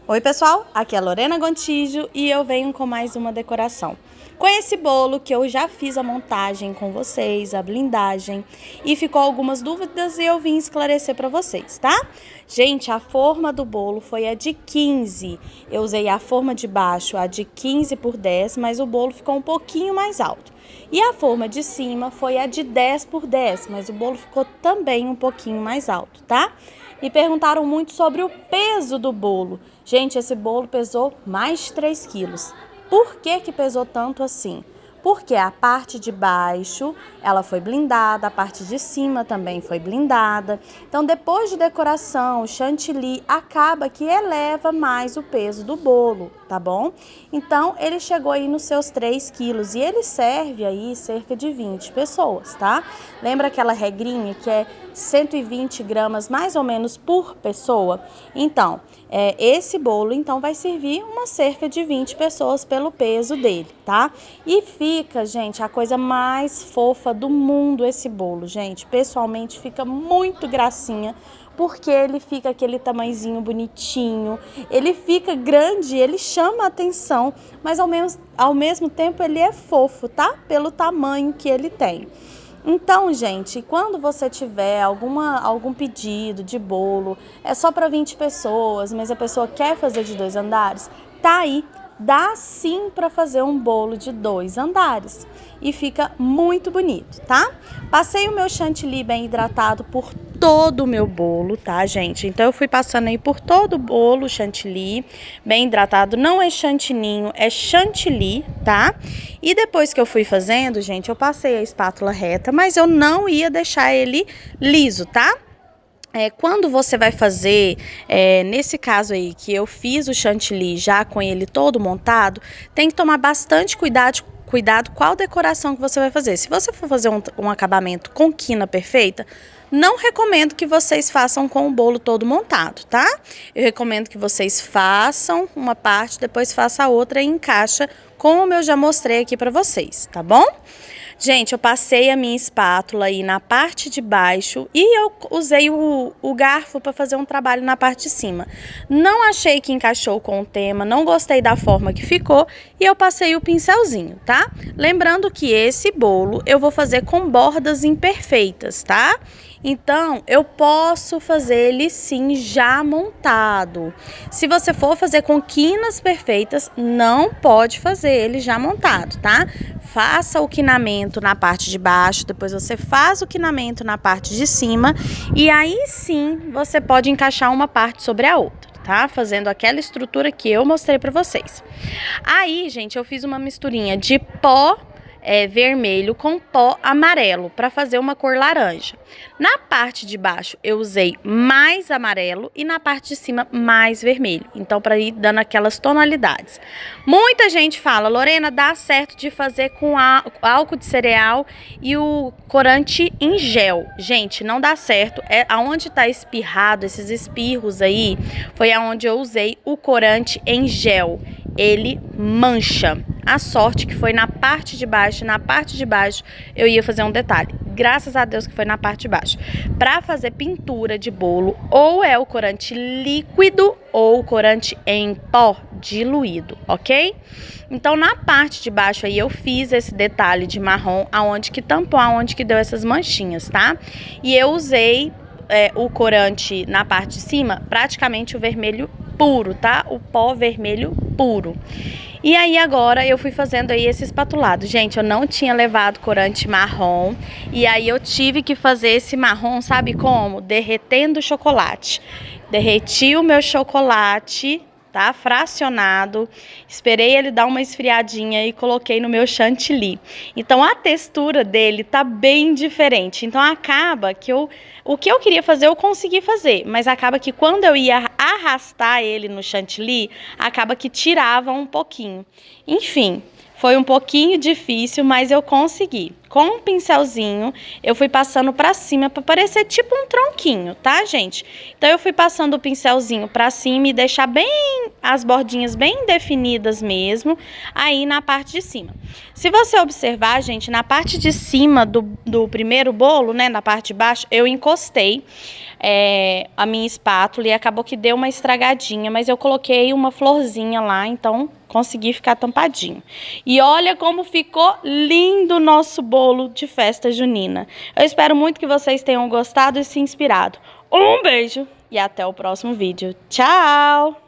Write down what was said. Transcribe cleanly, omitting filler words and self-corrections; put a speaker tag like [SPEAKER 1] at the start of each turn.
[SPEAKER 1] Oi pessoal, aqui é a Lorena Gontijo e eu venho com mais uma decoração. Com esse bolo que eu já fiz a montagem com vocês, a blindagem, e ficou algumas dúvidas e eu vim esclarecer para vocês, tá? Gente, a forma do bolo foi a de 15, eu usei a forma de baixo, a de 15 por 10, mas o bolo ficou um pouquinho mais alto. E a forma de cima foi a de 10 por 10, mas o bolo ficou também um pouquinho mais alto, tá? E perguntaram muito sobre o peso do bolo. Gente, esse bolo pesou mais de 3 quilos. Por que que pesou tanto assim? Porque a parte de baixo, ela foi blindada, a parte de cima também foi blindada. Então, depois de decoração, o chantilly acaba que eleva mais o peso do bolo, tá bom? Então, ele chegou aí nos seus 3 quilos e ele serve aí cerca de 20 pessoas, tá? Lembra aquela regrinha que é 120 gramas mais ou menos por pessoa? Então, esse bolo então vai servir uma cerca de 20 pessoas pelo peso dele, tá? E fica, gente, a coisa mais fofa do mundo esse bolo, gente. Pessoalmente fica muito gracinha, porque ele fica aquele tamanhozinho bonitinho, ele fica grande, ele chama a atenção, mas ao mesmo tempo ele é fofo, tá? Pelo tamanho que ele tem. Então, gente, quando você tiver algum pedido de bolo, é só para 20 pessoas, mas a pessoa quer fazer de 2 andares, tá aí. Dá sim para fazer um bolo de 2 andares e fica muito bonito, tá? Passei o meu chantilly bem hidratado por todo o meu bolo, tá, gente? Então eu fui passando aí por todo o bolo chantilly, bem hidratado. Não é chantininho, é chantilly, tá? E depois que eu fui fazendo, gente, eu passei a espátula reta, mas eu não ia deixar ele liso, tá? Quando você vai fazer, nesse caso aí que eu fiz o chantilly já com ele todo montado, tem que tomar bastante cuidado qual decoração que você vai fazer. Se você for fazer um acabamento com quina perfeita, não recomendo que vocês façam com o bolo todo montado, tá? Eu recomendo que vocês façam uma parte, depois faça a outra e encaixa como eu já mostrei aqui pra vocês, tá bom? Gente, eu passei a minha espátula aí na parte de baixo e eu usei o garfo para fazer um trabalho na parte de cima. Não achei que encaixou com o tema, não gostei da forma que ficou e eu passei o pincelzinho, tá? Lembrando que esse bolo eu vou fazer com bordas imperfeitas, tá? Então, eu posso fazer ele sim já montado. Se você for fazer com quinas perfeitas, não pode fazer ele já montado, tá? Faça o quinamento na parte de baixo, depois você faz o quinamento na parte de cima e aí sim você pode encaixar uma parte sobre a outra, tá? Fazendo aquela estrutura que eu mostrei pra vocês. Aí, gente, eu fiz uma misturinha de pó vermelho com pó amarelo para fazer uma cor laranja. Na parte de baixo eu usei mais amarelo e na parte de cima mais vermelho. Então, para ir dando aquelas tonalidades. Muita gente fala, Lorena, dá certo de fazer com álcool de cereal e o corante em gel. Gente, não dá certo. Aonde tá espirrado, esses espirros aí, foi aonde eu usei o corante em gel. Ele mancha. A sorte que foi na parte de baixo, eu ia fazer um detalhe. Graças a Deus que foi na parte de baixo. Para fazer pintura de bolo, ou é o corante líquido ou o corante em pó diluído, ok? Então, na parte de baixo aí eu fiz esse detalhe de marrom, aonde que tampou, aonde que deu essas manchinhas, tá? E eu usei o corante na parte de cima, praticamente o vermelho puro, tá? O pó vermelho puro. E aí agora eu fui fazendo aí esse espatulado. Gente, eu não tinha levado corante marrom e aí eu tive que fazer esse marrom, sabe como? Derretendo o chocolate. Derreti o meu chocolate, tá? Fracionado. Esperei ele dar uma esfriadinha e coloquei no meu chantilly. Então a textura dele tá bem diferente. Então acaba que o que eu queria fazer eu consegui fazer, mas acaba que quando eu ia arrastar ele no chantilly, acaba que tirava um pouquinho. Enfim, foi um pouquinho difícil, mas eu consegui. com um pincelzinho, eu fui passando pra cima pra parecer tipo um tronquinho, tá, gente? Então, eu fui passando o pincelzinho pra cima e deixar bem as bordinhas bem definidas mesmo, aí na parte de cima. Se você observar, gente, na parte de cima do primeiro bolo, né, na parte de baixo, eu encostei a minha espátula e acabou que deu uma estragadinha, mas eu coloquei uma florzinha lá, então consegui ficar tampadinho. E olha como ficou lindo o nosso bolo de festa junina. Eu espero muito que vocês tenham gostado e se inspirado. Um beijo e até o próximo vídeo. Tchau!